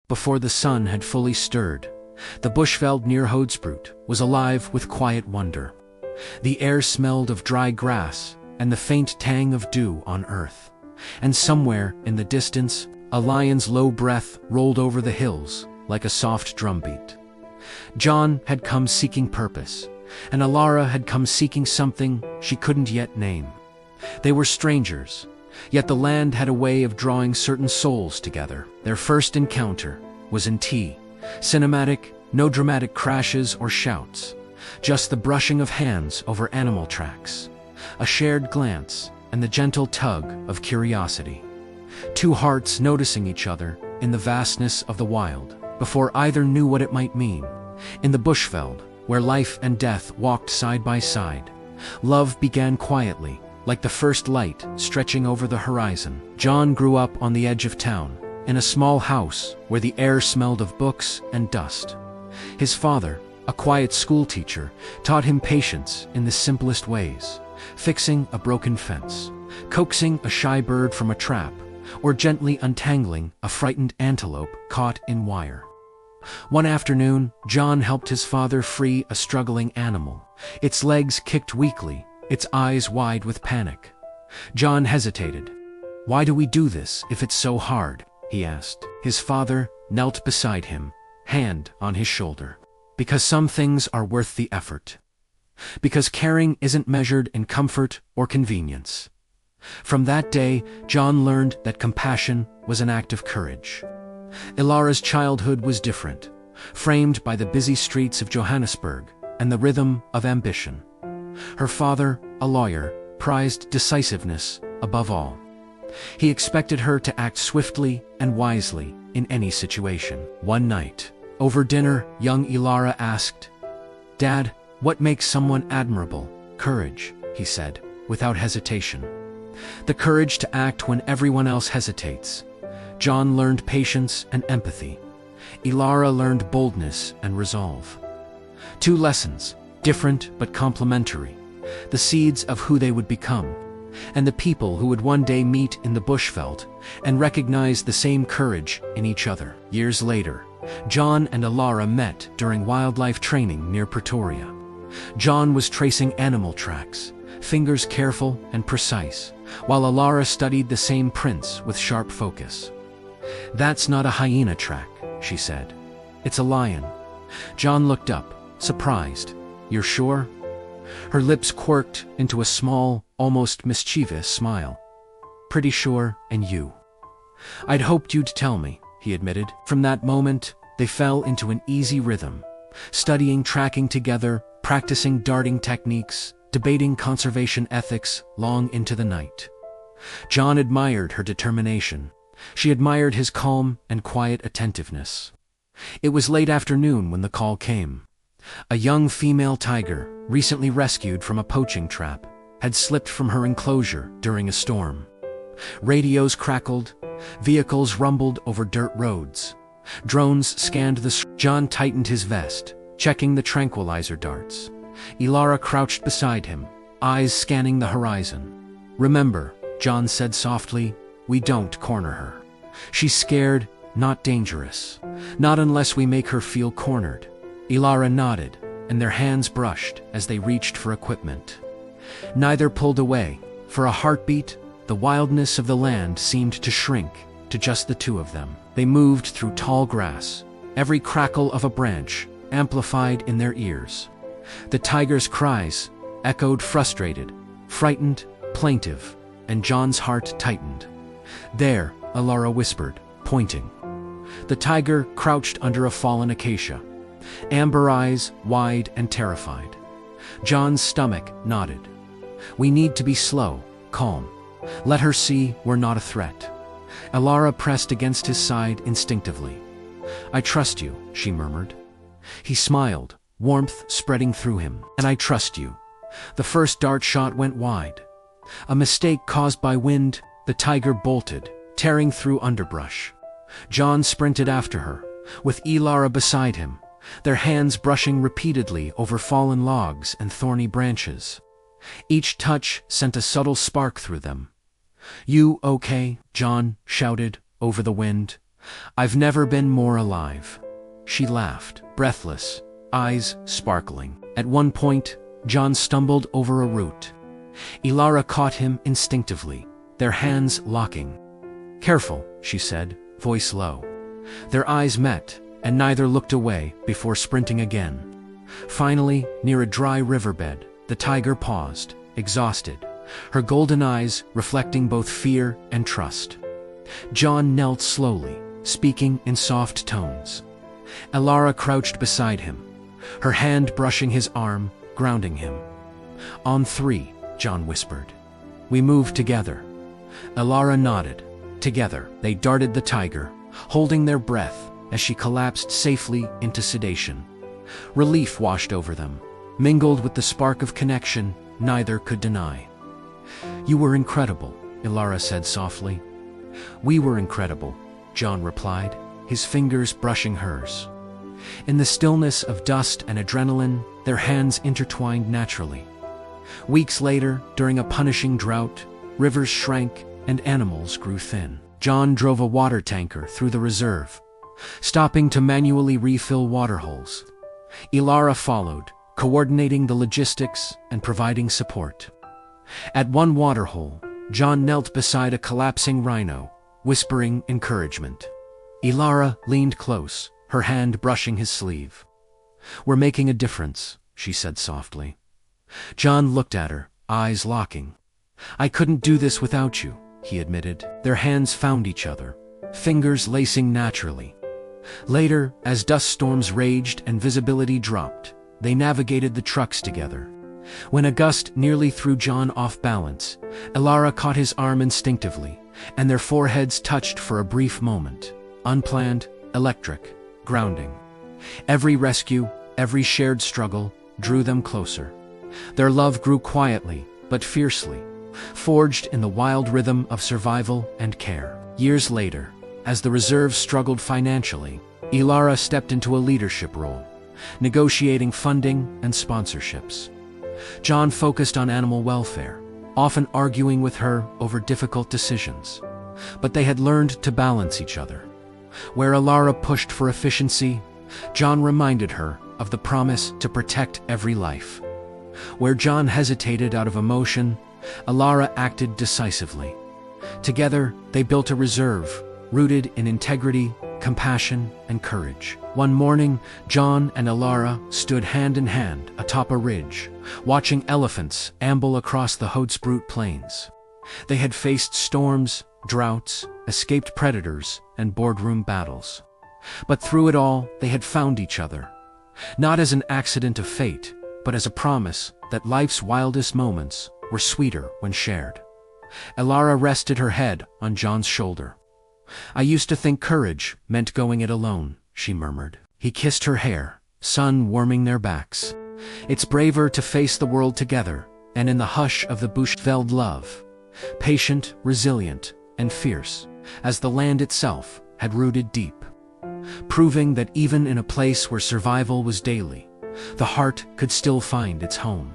Before the sun had fully stirred, the bushveld near Hoedspruit was alive with quiet wonder. The air smelled of dry grass and the faint tang of dew on earth. And somewhere in the distance, a lion's low breath rolled over the hills like a soft drumbeat. John had come seeking purpose, and Elara had come seeking something she couldn't yet name. They were strangers, yet the land had a way of drawing certain souls together. Their first encounter was in tea, cinematic, no dramatic crashes or shouts, just the brushing of hands over animal tracks, a shared glance, and the gentle tug of curiosity. Two hearts noticing each other in the vastness of the wild, before either knew what it might mean. In the bushveld, where life and death walked side by side, love began quietly, like the first light stretching over the horizon. John grew up on the edge of town, in a small house where the air smelled of books and dust. His father, a quiet schoolteacher, taught him patience in the simplest ways, fixing a broken fence, coaxing a shy bird from a trap, or gently untangling a frightened antelope caught in wire. One afternoon, John helped his father free a struggling animal. Its legs kicked weakly, its eyes wide with panic. John hesitated. "Why do we do this if it's so hard?" he asked. His father knelt beside him, hand on his shoulder. "Because some things are worth the effort. Because caring isn't measured in comfort or convenience." From that day, John learned that compassion was an act of courage. Elara's childhood was different, framed by the busy streets of Johannesburg and the rhythm of ambition. Her father, a lawyer, prized decisiveness above all. He expected her to act swiftly and wisely in any situation. One night, over dinner, young Elara asked, "Dad, what makes someone admirable?" "Courage," he said, without hesitation. "The courage to act when everyone else hesitates." John learned patience and empathy. Elara learned boldness and resolve. Two lessons, different but complementary, the seeds of who they would become, and the people who would one day meet in the bushveld and recognize the same courage in each other. Years later, John and Elara met during wildlife training near Pretoria. John was tracing animal tracks, fingers careful and precise, while Elara studied the same prints with sharp focus. "That's not a hyena track," she said. "It's a lion." John looked up, surprised. "You're sure?" Her lips quirked into a small, almost mischievous smile. "Pretty sure, and you?" "I'd hoped you'd tell me," he admitted. From that moment, they fell into an easy rhythm, studying tracking together, practicing darting techniques, debating conservation ethics long into the night. John admired her determination. She admired his calm and quiet attentiveness. It was late afternoon when the call came. A young female tiger, recently rescued from a poaching trap, had slipped from her enclosure during a storm. Radios crackled, vehicles rumbled over dirt roads. Drones scanned the John tightened his vest, checking the tranquilizer darts. Elara crouched beside him, eyes scanning the horizon. "Remember," John said softly, "we don't corner her. She's scared, not dangerous. Not unless we make her feel cornered." Elara nodded, and their hands brushed as they reached for equipment. Neither pulled away. For a heartbeat, the wildness of the land seemed to shrink to just the two of them. They moved through tall grass, every crackle of a branch amplified in their ears. The tiger's cries echoed frustrated, frightened, plaintive, and John's heart tightened. "There," Elara whispered, pointing. The tiger crouched under a fallen acacia, amber eyes wide and terrified. John's stomach nodded. "We need to be slow, calm. Let her see we're not a threat." Elara pressed against his side instinctively. "I trust you," she murmured. He smiled, warmth spreading through him. "And I trust you." The first dart shot went wide. A mistake caused by wind, the tiger bolted, tearing through underbrush. John sprinted after her, with Elara beside him, their hands brushing repeatedly over fallen logs and thorny branches. Each touch sent a subtle spark through them. "You okay?" John shouted over the wind. I've never been more alive. She laughed, breathless, eyes sparkling. At one point, John stumbled over a root. Elara caught him instinctively, their hands locking. "Careful," she said, voice low. Their eyes met, and neither looked away before sprinting again. Finally, near a dry riverbed, the tiger paused, exhausted, her golden eyes reflecting both fear and trust. John knelt slowly, speaking in soft tones. Elara crouched beside him, her hand brushing his arm, grounding him. "On three," John whispered. "We move together." Elara nodded. Together, they darted the tiger, holding their breath as she collapsed safely into sedation. Relief washed over them, mingled with the spark of connection neither could deny. "You were incredible," Elara said softly. "We were incredible," John replied, his fingers brushing hers. In the stillness of dust and adrenaline, their hands intertwined naturally. Weeks later, during a punishing drought, rivers shrank and animals grew thin. John drove a water tanker through the reserve, stopping to manually refill water holes. Elara followed, coordinating the logistics and providing support. At one water hole, John knelt beside a collapsing rhino, whispering encouragement. Elara leaned close, her hand brushing his sleeve. "We're making a difference," she said softly. John looked at her, eyes locking. "I couldn't do this without you," he admitted. Their hands found each other, fingers lacing naturally. Later, as dust storms raged and visibility dropped, they navigated the trucks together. When a gust nearly threw John off balance, Elara caught his arm instinctively, and their foreheads touched for a brief moment. Unplanned, electric, grounding. Every rescue, every shared struggle, drew them closer. Their love grew quietly, but fiercely, forged in the wild rhythm of survival and care. Years later, as the reserve struggled financially, Elara stepped into a leadership role, negotiating funding and sponsorships. John focused on animal welfare, often arguing with her over difficult decisions. But they had learned to balance each other. Where Elara pushed for efficiency, John reminded her of the promise to protect every life. Where John hesitated out of emotion, Elara acted decisively. Together, they built a reserve, rooted in integrity, compassion, and courage. One morning, John and Elara stood hand in hand atop a ridge, watching elephants amble across the Hoedspruit plains. They had faced storms, droughts, escaped predators, and boardroom battles. But through it all, they had found each other. Not as an accident of fate, but as a promise that life's wildest moments were sweeter when shared. Elara rested her head on John's shoulder. "I used to think courage meant going it alone," she murmured. He kissed her hair, sun warming their backs. "It's braver to face the world together, and in the hush of the bushveld love. Patient, resilient, and fierce, as the land itself had rooted deep. Proving that even in a place where survival was daily, the heart could still find its home."